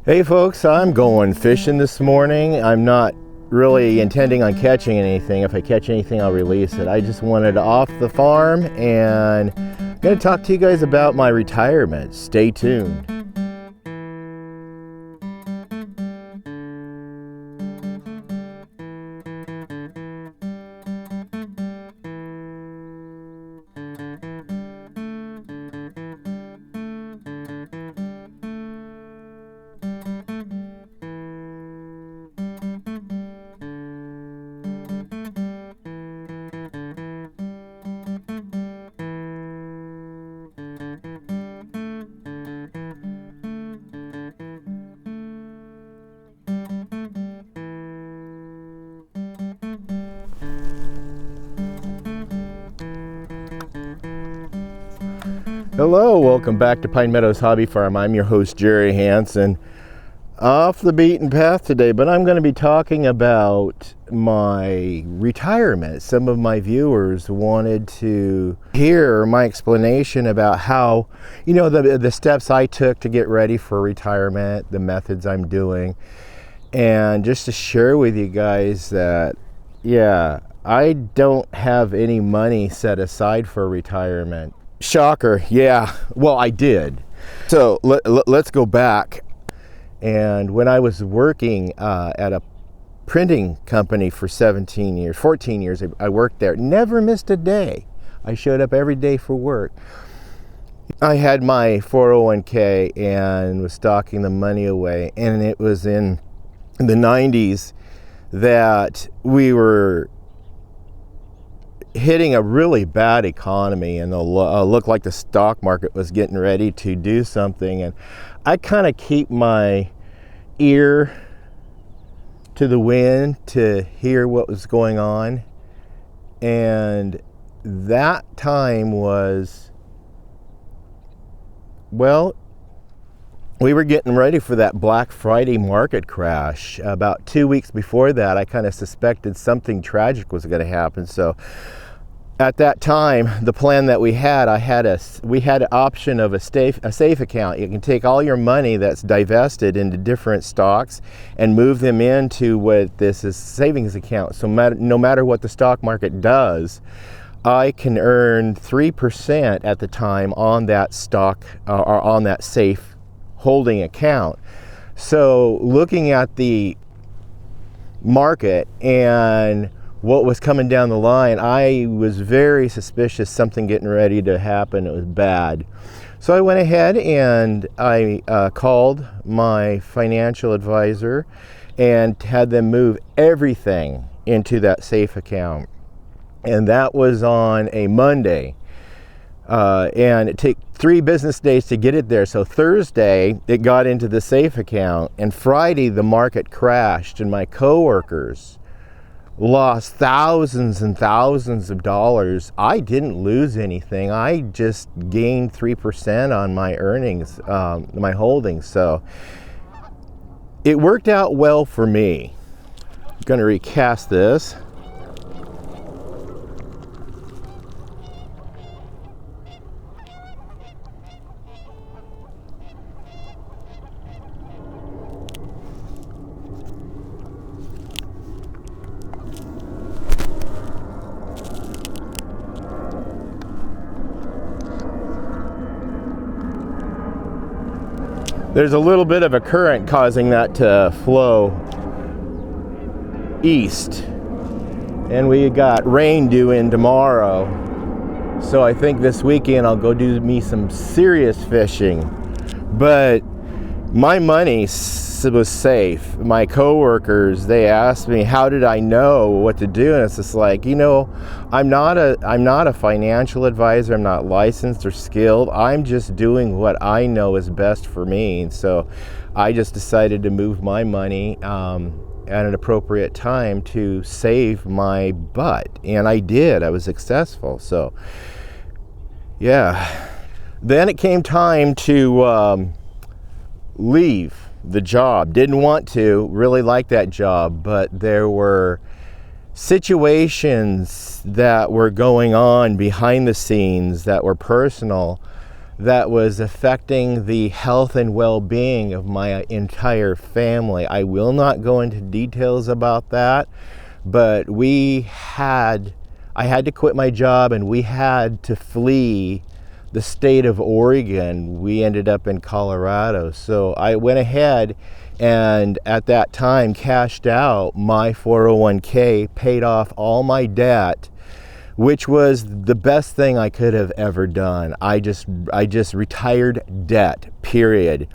Hey folks, I'm going fishing this morning. I'm not really intending on catching anything. If I catch anything, I'll release it. I just wanted off the farm and I'm going to talk to you guys about my retirement. Stay tuned. Hello, welcome back to Pine Meadows Hobby Farm. I'm your host, Jerry Hansen. Off the beaten path today, but I'm going to be talking about my retirement. Some of my viewers wanted to hear my explanation about how, the steps I took to get ready for retirement, the methods I'm doing, and just to share with you guys that, I don't have any money set aside for retirement. Shocker, yeah. Well, I did. So let's go back. And when I was working at a printing company for 14 years, I worked there. Never missed a day. I showed up every day for work. I had my 401k and was stocking the money away. And it was in the 90s that we were hitting a really bad economy, and it looked like the stock market was getting ready to do something. And I kind of keep my ear to the wind to hear what was going on. And that time was, we were getting ready for that Black Friday market crash. About 2 weeks before that, I kind of suspected something tragic was going to happen. So at that time, the plan that we had, we had an option of a safe account. You can take all your money that's divested into different stocks and move them into what this is savings account. So no matter what the stock market does, I can earn 3% at the time on that stock or on that safe holding account. So looking at the market and what was coming down the line, I was very suspicious something getting ready to happen. It was bad. So I went ahead and I called my financial advisor and had them move everything into that safe account. And that was on a Monday. And it took 3 business days to get it there. So Thursday, it got into the safe account. And Friday, the market crashed. And my coworkers lost thousands and thousands of dollars. I didn't lose anything. I just gained 3% on my earnings, my holdings. So it worked out well for me. I'm going to recast this. There's a little bit of a current causing that to flow east. And we got rain due in tomorrow. So I think this weekend I'll go do me some serious fishing. But my money was safe. My coworkers, they asked me, how did I know what to do? And it's just like, I'm not a financial advisor. I'm not licensed or skilled. I'm just doing what I know is best for me. And so I just decided to move my money at an appropriate time to save my butt. And I did. I was successful. So yeah. Then it came time to leave the job. Didn't want to, really like that job, but there were situations that were going on behind the scenes that were personal that was affecting the health and well-being of my entire family. I will not go into details about that, but I had to quit my job, and we had to flee the state of Oregon. We ended up in Colorado. So I went ahead and at that time cashed out my 401k, paid off all my debt, which was the best thing I could have ever done. I just retired debt, period.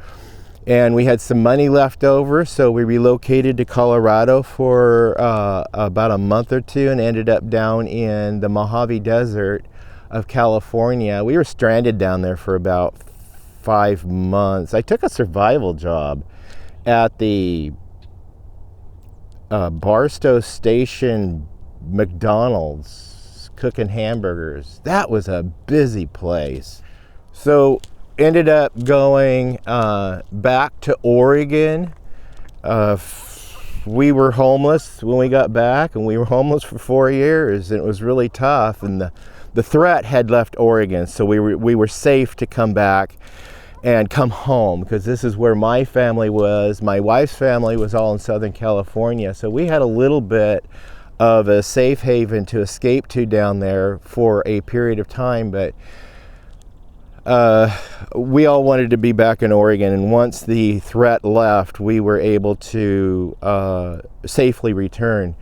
And we had some money left over, so we relocated to Colorado for about a month or two and ended up down in the Mojave Desert of California. We were stranded down there for about 5 months. I took a survival job at the Barstow Station McDonald's, cooking hamburgers. That was a busy place. So ended up going back to Oregon. We were homeless when we got back, and we were homeless for 4 years, and it was really tough. And the threat had left Oregon, so we were safe to come back and come home, because this is where my family was. My wife's family was all in Southern California, so we had a little bit of a safe haven to escape to down there for a period of time. But we all wanted to be back in Oregon, and once the threat left, we were able to safely return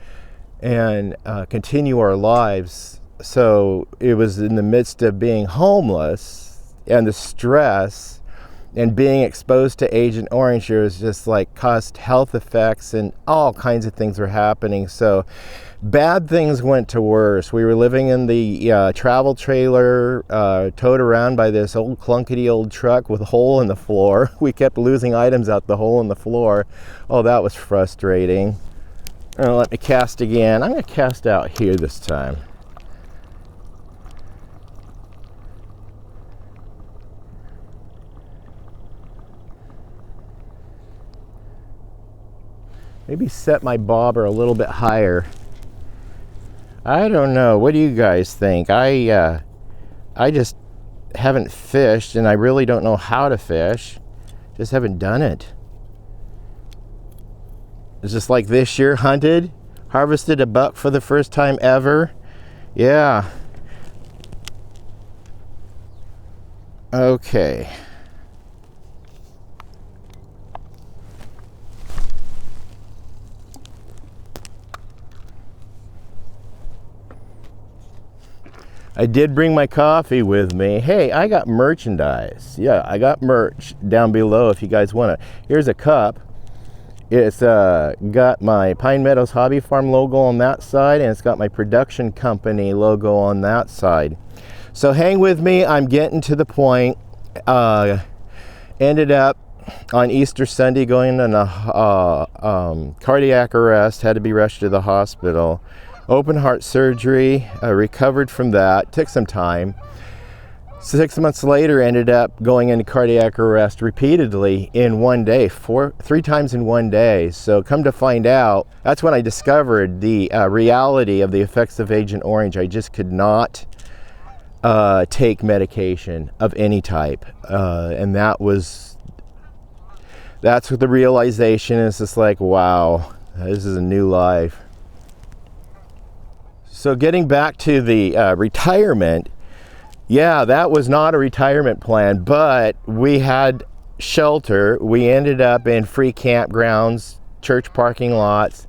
and continue our lives. So it was in the midst of being homeless and the stress and being exposed to Agent Orange, it was just like caused health effects, and all kinds of things were happening. So bad things went to worse. We were living in the travel trailer, towed around by this old clunkety old truck with a hole in the floor. We kept losing items out the hole in the floor. Oh, that was frustrating. Let me cast again. I'm going to cast out here this time. Maybe set my bobber a little bit higher. I don't know. What do you guys think? I just haven't fished, and I really don't know how to fish. Just haven't done it. It's just like this year, hunted, harvested a buck for the first time ever. Yeah. Okay. I did bring my coffee with me. Hey, I got merchandise. Yeah, I got merch down below if you guys want it. Here's a cup. It's got my Pine Meadows Hobby Farm logo on that side, and it's got my production company logo on that side. So hang with me, I'm getting to the point. Ended up on Easter Sunday going in a cardiac arrest, had to be rushed to the hospital. Open heart surgery, recovered from that, took some time. 6 months later, ended up going into cardiac arrest repeatedly in one day, 3 times in one day. So come to find out, that's when I discovered the reality of the effects of Agent Orange. I just could not take medication of any type. And that's what the realization is. Just like, wow, this is a new life. So getting back to the retirement, yeah, that was not a retirement plan, but we had shelter. We ended up in free campgrounds, church parking lots,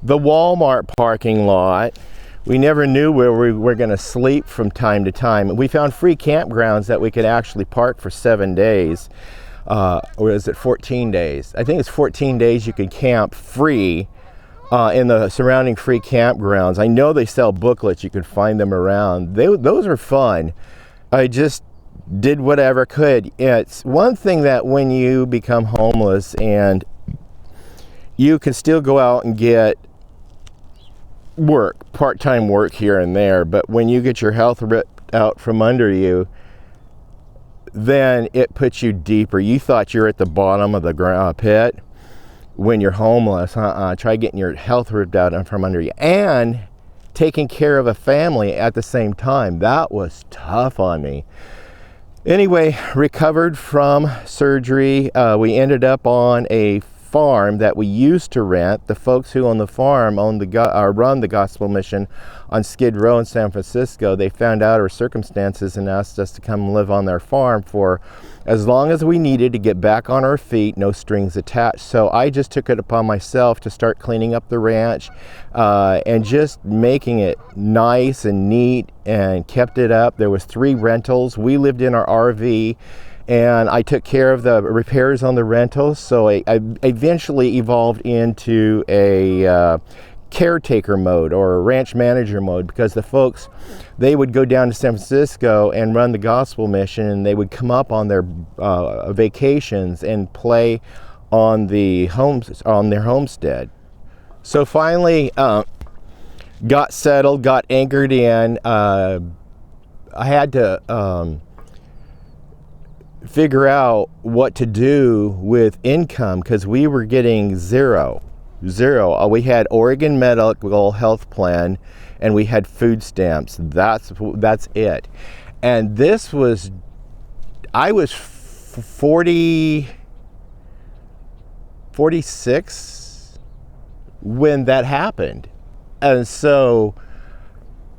the Walmart parking lot. We never knew where we were going to sleep from time to time. We found free campgrounds that we could actually park for 7 days. Or is it 14 days? I think it's 14 days you could camp free in the surrounding free campgrounds. I know they sell booklets, you can find them around. Those are fun. I just did whatever I could. It's one thing that when you become homeless and you can still go out and get work, part-time work here and there, but when you get your health ripped out from under you, then it puts you deeper. You thought you were at the bottom of the pit. When you're homeless, try getting your health ripped out from under you and taking care of a family at the same time. That was tough on me. Anyway, recovered from surgery. We ended up on a farm that we used to rent. The folks who own the farm run the gospel mission on Skid Row in San Francisco. They found out our circumstances and asked us to come live on their farm for as long as we needed to get back on our feet, no strings attached. So I just took it upon myself to start cleaning up the ranch and just making it nice and neat, and kept it up. There was 3 rentals. We lived in our RV, and I took care of the repairs on the rentals. So I eventually evolved into a caretaker mode or a ranch manager mode, because the folks, they would go down to San Francisco and run the gospel mission, and they would come up on their vacations and play on their homestead. So finally got settled, got anchored in. I had to figure out what to do with income, because we were getting zero. We had Oregon Medical Health Plan, and we had food stamps. That's it. And this was, I was 46 when that happened. And so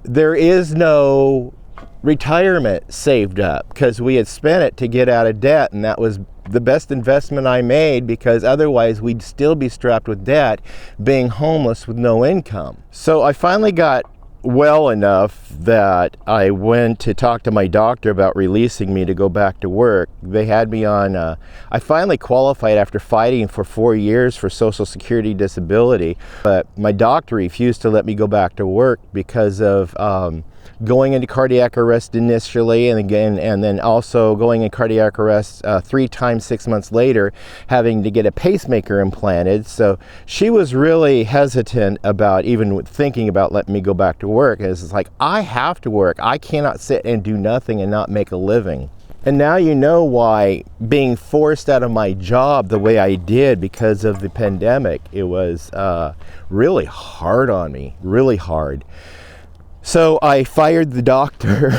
there is no retirement saved up, because we had spent it to get out of debt, and that was the best investment I made, because otherwise we'd still be strapped with debt, being homeless with no income. So I finally got well enough that I went to talk to my doctor about releasing me to go back to work. They had me on, I finally qualified after fighting for 4 years for Social Security disability, but my doctor refused to let me go back to work because of going into cardiac arrest initially, and then also going in cardiac arrest 3 times 6 months later, having to get a pacemaker implanted. So she was really hesitant about even thinking about letting me go back to work. And it's like, I have to work. I cannot sit and do nothing and not make a living. And now you know why being forced out of my job the way I did because of the pandemic, it was really hard on me, really hard. So I fired the doctor.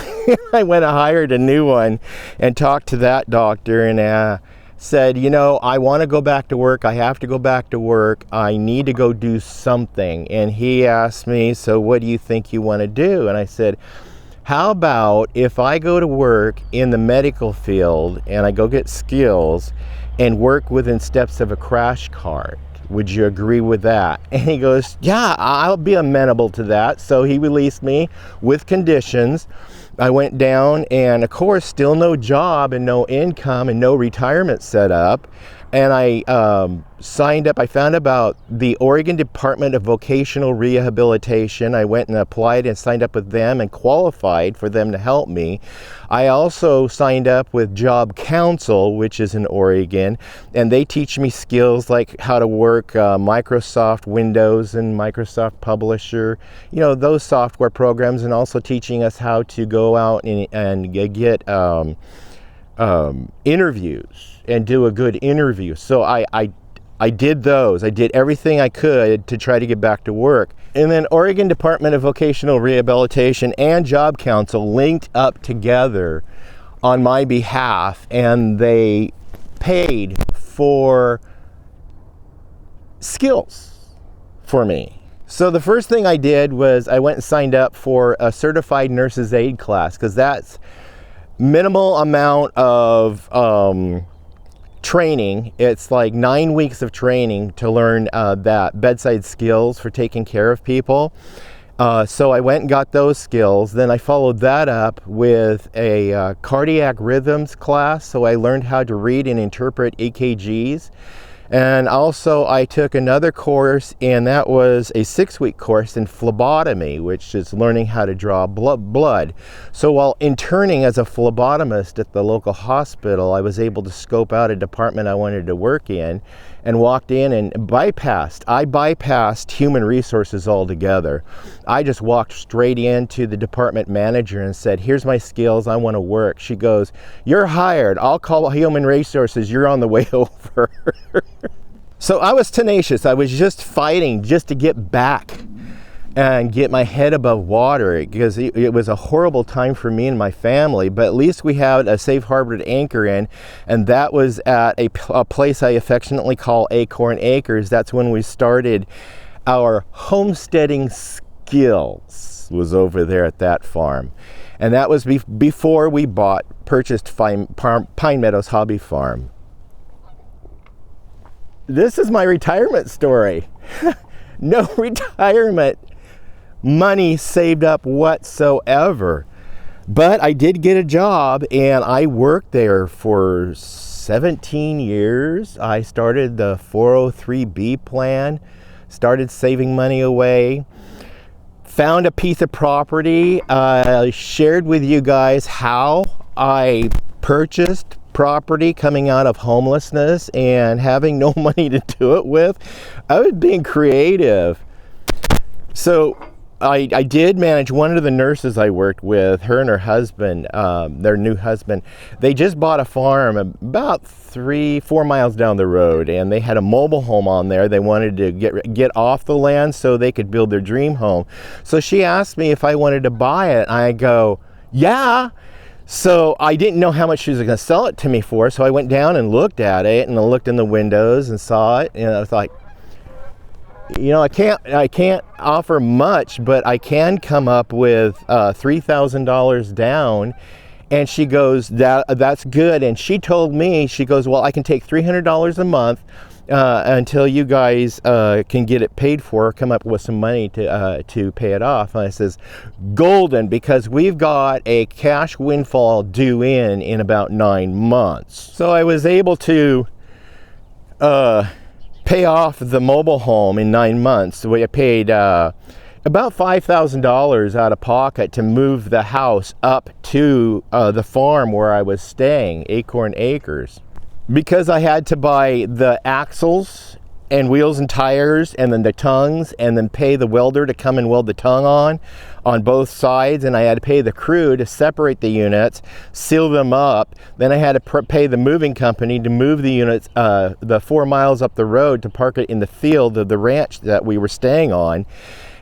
I went and hired a new one and talked to that doctor, and said, you know, I want to go back to work. I have to go back to work. I need to go do something. And he asked me, so what do you think you want to do? And I said, how about if I go to work in the medical field and I go get skills and work within steps of a crash cart? Would you agree with that? And he goes, yeah, I'll be amenable to that. So he released me with conditions. I went down, and of course, still no job and no income and no retirement set up. And I signed up. I found about the Oregon Department of Vocational Rehabilitation. I went and applied and signed up with them and qualified for them to help me. I also signed up with Job Council, which is in Oregon, and they teach me skills like how to work Microsoft Windows and Microsoft Publisher, you know, those software programs, and also teaching us how to go out and get interviews and do a good interview. So I did those. I did everything I could to try to get back to work. And then Oregon Department of Vocational Rehabilitation and Job Council linked up together on my behalf, and they paid for skills for me. So the first thing I did was I went and signed up for a certified nurse's aide class, because that's minimal amount of training. It's like 9 weeks of training to learn that bedside skills for taking care of people. So I went and got those skills. Then I followed that up with a cardiac rhythms class. So I learned how to read and interpret EKGs. And also I took another course, and that was a 6-week course in phlebotomy, which is learning how to draw blood. So while interning as a phlebotomist at the local hospital, I was able to scope out a department I wanted to work in, and walked in and bypassed human resources altogether. I just walked straight into the department manager and said, here's my skills, I want to work. She goes, you're hired. I'll call human resources. You're on the way over. So I was tenacious. I was just fighting just to get back and get my head above water, because it was a horrible time for me and my family, but at least we had a safe harbor to anchor in, and that was at a place I affectionately call Acorn Acres. That's when we started our homesteading skills, was over there at that farm. And that was before we purchased Pine Meadows Hobby Farm. This is my retirement story. No retirement money saved up whatsoever. But I did get a job, and I worked there for 17 years. I started the 403B plan, started saving money away, found a piece of property. I shared with you guys how I purchased property coming out of homelessness and having no money to do it with. I was being creative. So I did manage one of the nurses I worked with, her and her husband, their new husband. They just bought a farm about 3-4 miles down the road, and they had a mobile home on there. They wanted to get off the land so they could build their dream home. So she asked me if I wanted to buy it. I go, yeah. So I didn't know how much she was going to sell it to me for, so I went down and looked at it, and I looked in the windows and saw it, and I was like, you know, I can't offer much, but I can come up with $3,000 down. And she goes, that's good. And she told me, she goes, well, I can take $300 a month until you guys can get it paid for, come up with some money to pay it off. And I says, golden, because we've got a cash windfall due in about 9 months. So I was able to pay off the mobile home in 9 months. So I paid about $5,000 out of pocket to move the house up to the farm where I was staying, Acorn Acres. Because I had to buy the axles and wheels and tires, and then the tongues, and then pay the welder to come and weld the tongue on both sides, and I had to pay the crew to separate the units, seal them up. Then I had to pay the moving company to move the units the 4 miles up the road to park it in the field of the ranch that we were staying on.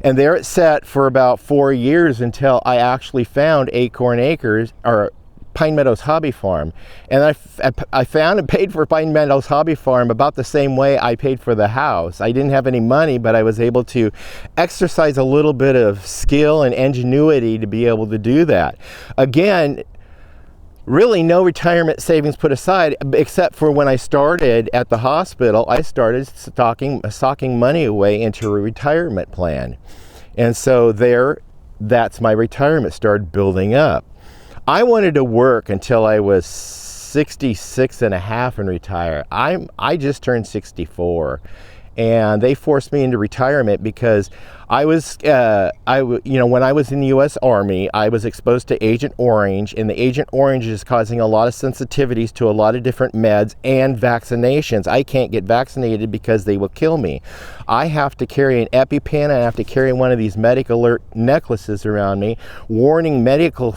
And there it sat for about 4 years until I actually found Acorn Acres, or Pine Meadows Hobby Farm. And I found and paid for Pine Meadows Hobby Farm about the same way I paid for the house. I didn't have any money, but I was able to exercise a little bit of skill and ingenuity to be able to do that. Again, really no retirement savings put aside, except for when I started at the hospital, I started socking money away into a retirement plan. And so that's my retirement started building up. I wanted to work until I was 66 and a half and retire. I just turned 64, and they forced me into retirement because I was, when I was in the U.S. Army, I was exposed to Agent Orange, and the Agent Orange is causing a lot of sensitivities to a lot of different meds and vaccinations. I can't get vaccinated because they will kill me. I have to carry an EpiPen, and I have to carry one of these medic alert necklaces around me, warning medical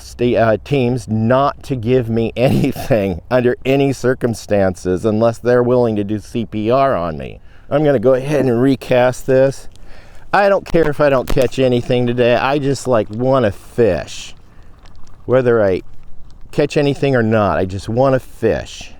teams not to give me anything under any circumstances unless they're willing to do CPR on me. I'm going to go ahead and recast this. I don't care if I don't catch anything today. I just want to fish. Whether I catch anything or not, I just want to fish.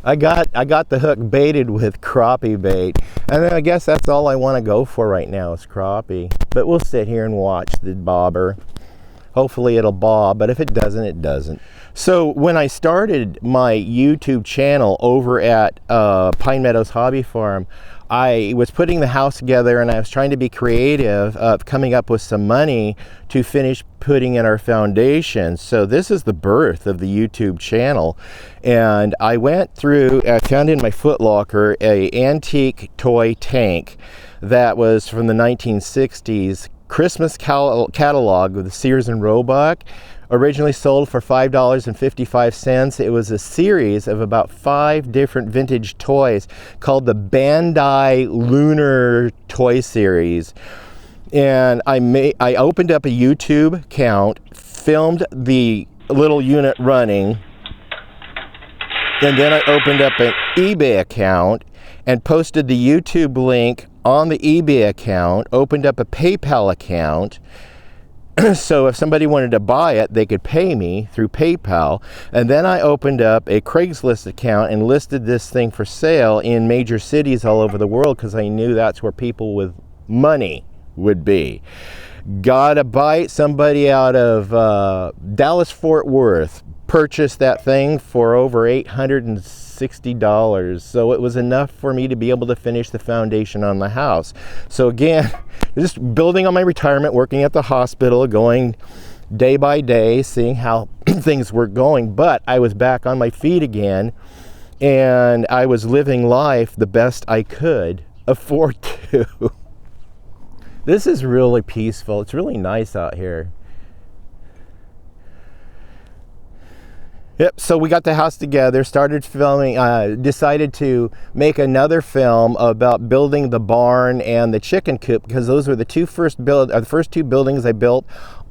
I got the hook baited with crappie bait, and then I guess that's all I want to go for right now is crappie. But we'll sit here and watch the bobber. Hopefully it'll bob, but if it doesn't, it doesn't. So when I started my YouTube channel over at Pine Meadows Hobby Farm, I was putting the house together, and I was trying to be creative of coming up with some money to finish putting in our foundation. So this is the birth of the YouTube channel. And I went through, I found in my footlocker a antique toy tank that was from the 1960s Christmas catalog with the Sears and Roebuck. Originally sold for $5.55. It was a series of about 5 different vintage toys called the Bandai Lunar Toy Series. And I opened up a YouTube account, filmed the little unit running, and then I opened up an eBay account and posted the YouTube link on the eBay account, opened up a PayPal account, so if somebody wanted to buy it, they could pay me through PayPal. And then I opened up a Craigslist account and listed this thing for sale in major cities all over the world, because I knew that's where people with money would be. Got a bite. Somebody out of Dallas Fort Worth purchased that thing for over $860. So it was enough for me to be able to finish the foundation on the house. So again, just building on my retirement, working at the hospital, going day by day, seeing how things were going. But I was back on my feet again, and I was living life the best I could afford to. This is really peaceful. It's really nice out here. Yep, so we got the house together, started filming, decided to make another film about building the barn and the chicken coop, because those were the first two buildings I built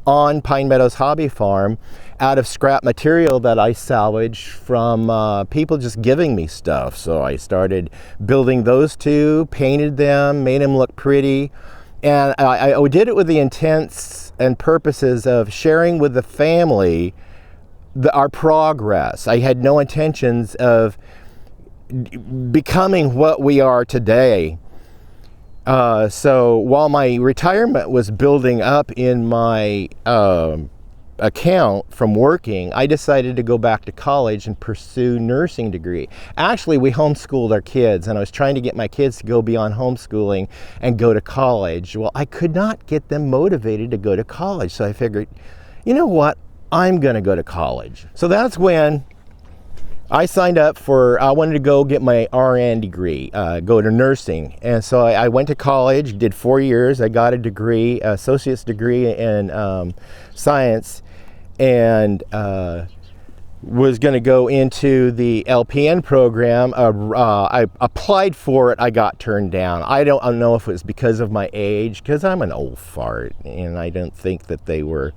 on Pine Meadows Hobby Farm out of scrap material that I salvaged from people just giving me stuff. So I started building those two, painted them, made them look pretty. And I did it with the intents and purposes of sharing with the family our progress. I had no intentions of becoming what we are today. So while my retirement was building up in my account from working, I decided to go back to college and pursue nursing degree. Actually, we homeschooled our kids, and I was trying to get my kids to go beyond homeschooling and go to college. Well, I could not get them motivated to go to college, so I figured, you know what? I'm going to go to college. So that's when I signed up for, I wanted to go get my RN degree, go to nursing. And so I went to college, did 4 years. I got a degree, associate's degree in science, and was going to go into the LPN program. I applied for it. I got turned down. I don't know if it was because of my age, because I'm an old fart, and I don't think that they were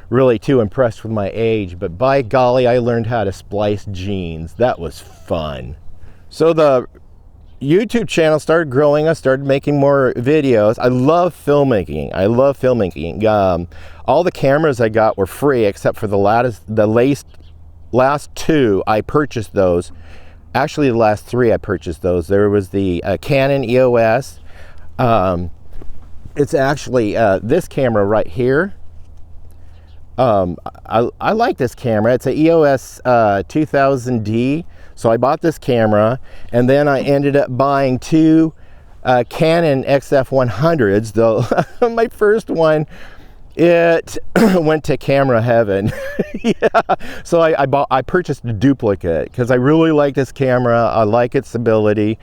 really too impressed with my age, but by golly, I learned how to splice jeans. That was fun. So the YouTube channel started growing. I started making more videos. I love filmmaking. All the cameras I got were free except for the last two. I purchased those. Actually, the last three I purchased those. There was the Canon EOS. It's actually this camera right here. I like this camera. It's an EOS 2000D. So I bought this camera, and then I ended up buying two Canon XF100s. Though my first one, it went to camera heaven. Yeah. So I purchased a duplicate because I really like this camera. I like its ability.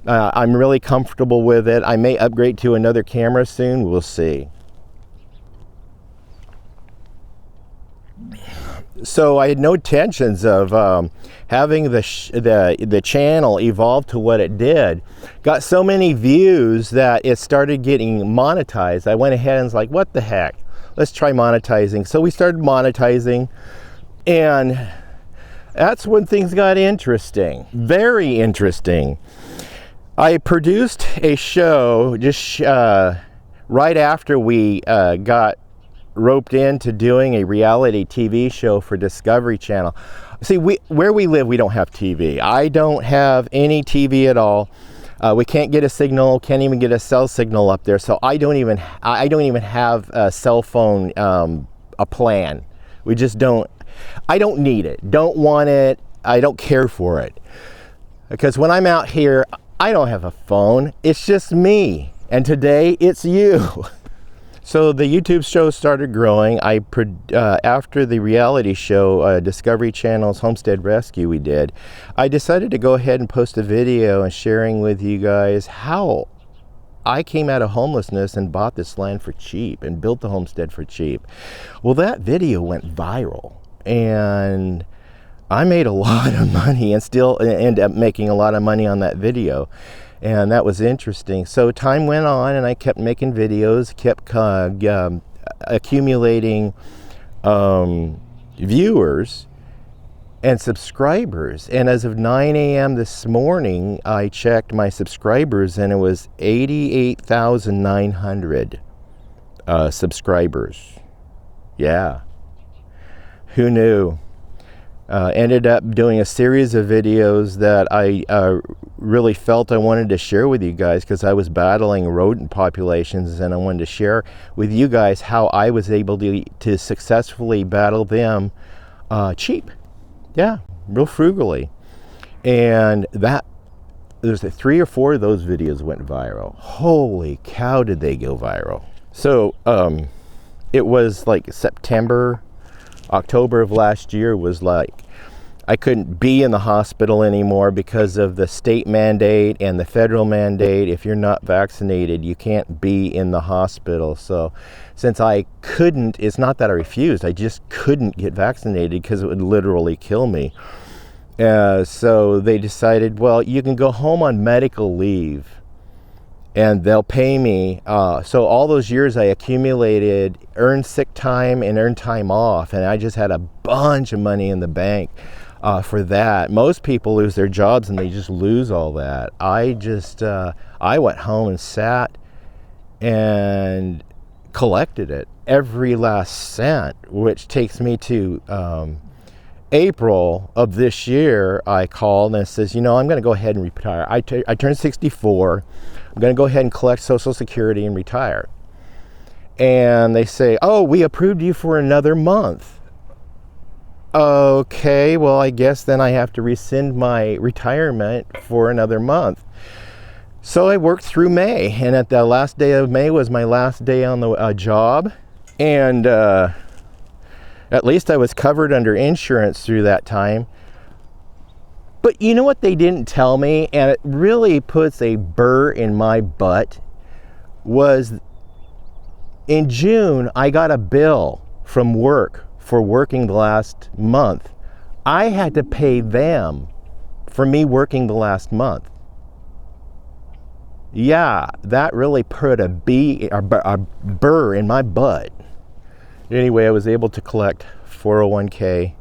I'm really comfortable with it. I may upgrade to another camera soon. We'll see. So I had no intentions of having the channel evolve to what it did. Got so many views that it started getting monetized. I went ahead and was like, what the heck? Let's try monetizing. So we started monetizing, and that's when things got interesting. Very interesting. I produced a show just right after we got roped into doing a reality TV show for Discovery Channel. See, where we live, we don't have TV. I don't have any TV at all. We can't get a signal, can't even get a cell signal up there. So I don't even have a cell phone, a plan. We just don't. I don't need it. Don't want it. I don't care for it. Because when I'm out here, I don't have a phone. It's just me. And today, it's you. So the YouTube show started growing. After the reality show, Discovery Channel's Homestead Rescue we did, I decided to go ahead and post a video and sharing with you guys how I came out of homelessness and bought this land for cheap and built the homestead for cheap. Well, that video went viral, and I made a lot of money and still end up making a lot of money on that video. And that was interesting. So time went on, and I kept making videos, kept accumulating viewers and subscribers. And as of 9 a.m. this morning, I checked my subscribers and it was 88,900 subscribers. Yeah. Who knew? Ended up doing a series of videos that I really felt I wanted to share with you guys because I was battling rodent populations, and I wanted to share with you guys how I was able to successfully battle them cheap. Yeah, real frugally. And there's 3 or 4 of those videos went viral. Holy cow, did they go viral. So it was like September, October of last year was like, I couldn't be in the hospital anymore because of the state mandate and the federal mandate. If you're not vaccinated, you can't be in the hospital. So since I couldn't, it's not that I refused, I just couldn't get vaccinated because it would literally kill me. So they decided, well, you can go home on medical leave and they'll pay me. So all those years I accumulated, earned sick time and earned time off, and I just had a bunch of money in the bank for that. Most people lose their jobs and they just lose all that. I went home and sat and collected it, every last cent, which takes me to April of this year. I called and it says, you know, I'm going to go ahead and retire. I turned 64. I'm going to go ahead and collect Social Security and retire. And they say, oh, we approved you for another month. Okay, well, I guess then I have to rescind my retirement for another month. So I worked through May, and at the last day of May was my last day on the job. And at least I was covered under insurance through that time. But you know what they didn't tell me, and it really puts a burr in my butt, was in June I got a bill from work for working the last month. I had to pay them for me working the last month. Yeah, that really put a burr in my butt. Anyway, I was able to collect 401k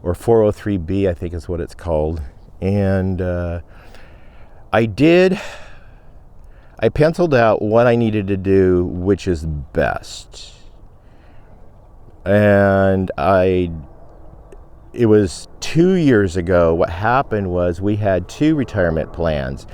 or 403b, I think is what it's called. And I penciled out what I needed to do, which is best. And it was 2 years ago. What happened was we had 2 retirement plans.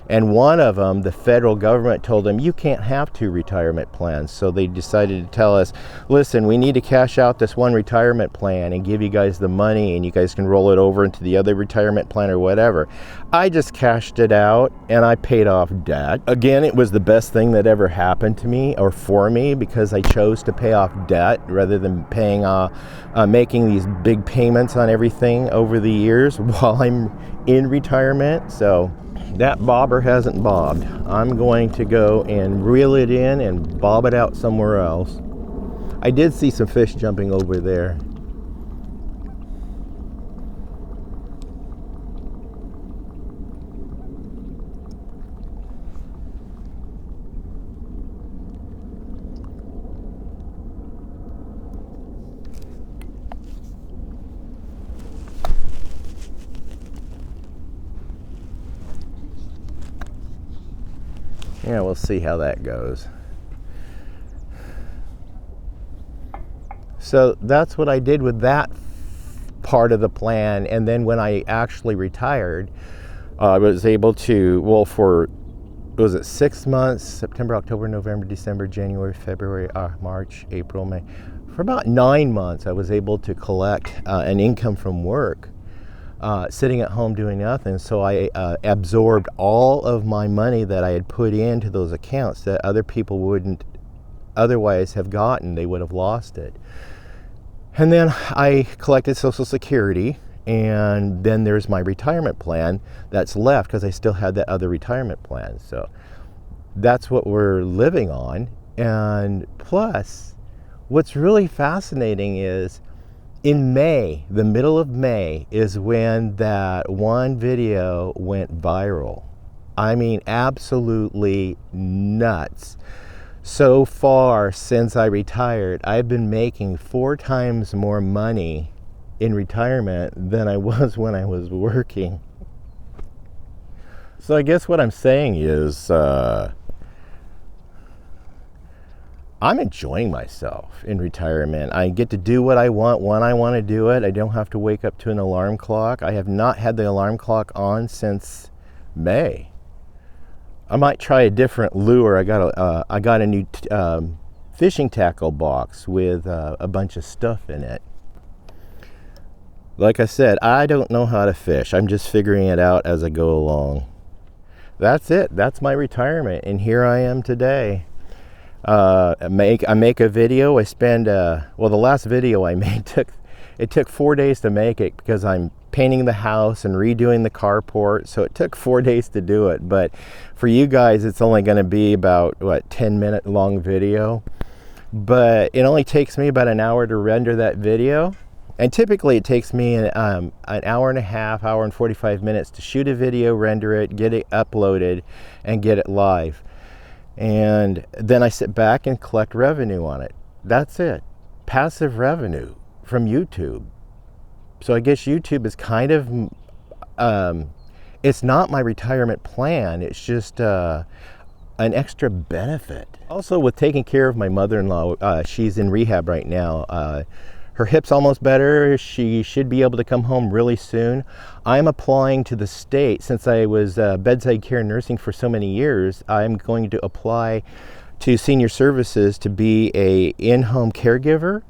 And one of them, the federal government told them, you can't have 2 retirement plans. So they decided to tell us, listen, we need to cash out this one retirement plan and give you guys the money, and you guys can roll it over into the other retirement plan or whatever. I just cashed it out and I paid off debt. Again, it was the best thing that ever happened to me or for me, because I chose to pay off debt rather than making these big payments on everything over the years while I'm in retirement. So that bobber hasn't bobbed. I'm going to go and reel it in and bob it out somewhere else. I did see some fish jumping over there. Yeah, we'll see how that goes. So that's what I did with that part of the plan. And then when I actually retired, I was able to, well, for, was it 6 months, September, October, November, December, January, February, March, April, May. For about 9 months, I was able to collect an income from work, sitting at home doing nothing. So I absorbed all of my money that I had put into those accounts that other people wouldn't otherwise have gotten. They would have lost it. And then I collected Social Security, and then there's my retirement plan that's left because I still had that other retirement plan. So that's what we're living on. And plus, what's really fascinating is in May, the middle of May, is when that one video went viral. I mean, absolutely nuts. So far since I retired, I've been making 4 times more money in retirement than I was when I was working. So I guess what I'm saying is I'm enjoying myself in retirement. I get to do what I want when I want to do it. I don't have to wake up to an alarm clock. I have not had the alarm clock on since May. I might try a different lure. I got a new fishing tackle box with a bunch of stuff in it. Like I said, I don't know how to fish. I'm just figuring it out as I go along. That's it. That's my retirement, and here I am today. I make a video. I spend the last video I made took 4 days to make it because I'm painting the house and redoing the carport, so it took 4 days to do it. But for you guys, it's only going to be about 10-minute long video, but it only takes me about an hour to render that video, and typically it takes me an hour and a half, hour and 45 minutes to shoot a video, render it, get it uploaded, and get it live. And then I sit back and collect revenue on it. That's it. Passive revenue from YouTube. So I guess YouTube is kind of, it's not my retirement plan. It's just an extra benefit. Also, with taking care of my mother-in-law, she's in rehab right now. Her hip's almost better. She should be able to come home really soon. I'm applying to the state. Since I was bedside care nursing for so many years, I'm going to apply to senior services to be a in-home caregiver.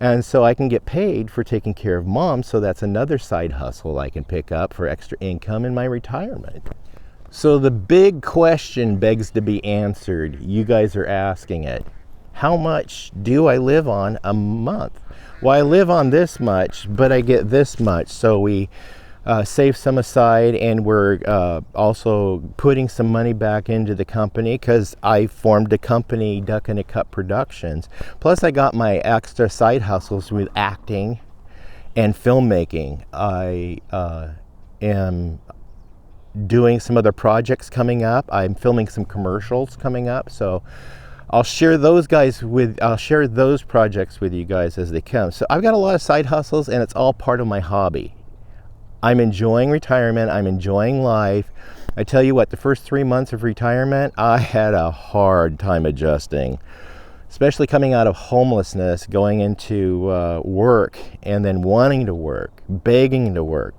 And so I can get paid for taking care of mom. So that's another side hustle I can pick up for extra income in my retirement. So the big question begs to be answered. You guys are asking it. How much do I live on a month? Well, I live on this much, but I get this much. So we save some aside, and we're also putting some money back into the company because I formed a company, Duck in a Cup Productions. Plus, I got my extra side hustles with acting and filmmaking. I am doing some other projects coming up. I'm filming some commercials coming up, so I'll share those projects with you guys as they come. So I've got a lot of side hustles, and it's all part of my hobby. I'm enjoying retirement. I'm enjoying life. I tell you what, the first 3 months of retirement, I had a hard time adjusting, especially coming out of homelessness, going into work, and then wanting to work, begging to work,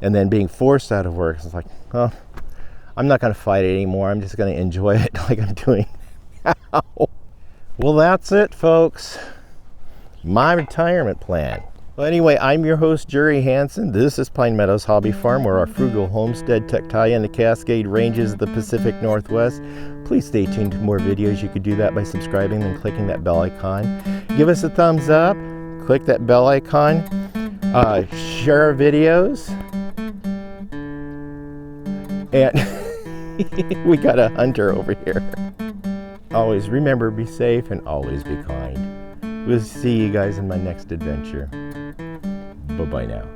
and then being forced out of work. It's like, oh, I'm not going to fight it anymore. I'm just going to enjoy it like I'm doing now. Well, that's it, folks. My retirement plan. Well, anyway, I'm your host, Jerry Hansen. This is Pine Meadows Hobby Farm, where our frugal homestead tucked high in the Cascade Ranges of the Pacific Northwest. Please stay tuned to more videos. You could do that by subscribing and clicking that bell icon. Give us a thumbs up. Click that bell icon. Share our videos. And we got a hunter over here. Always remember, be safe and always be kind. We'll see you guys in my next adventure. Bye-bye now.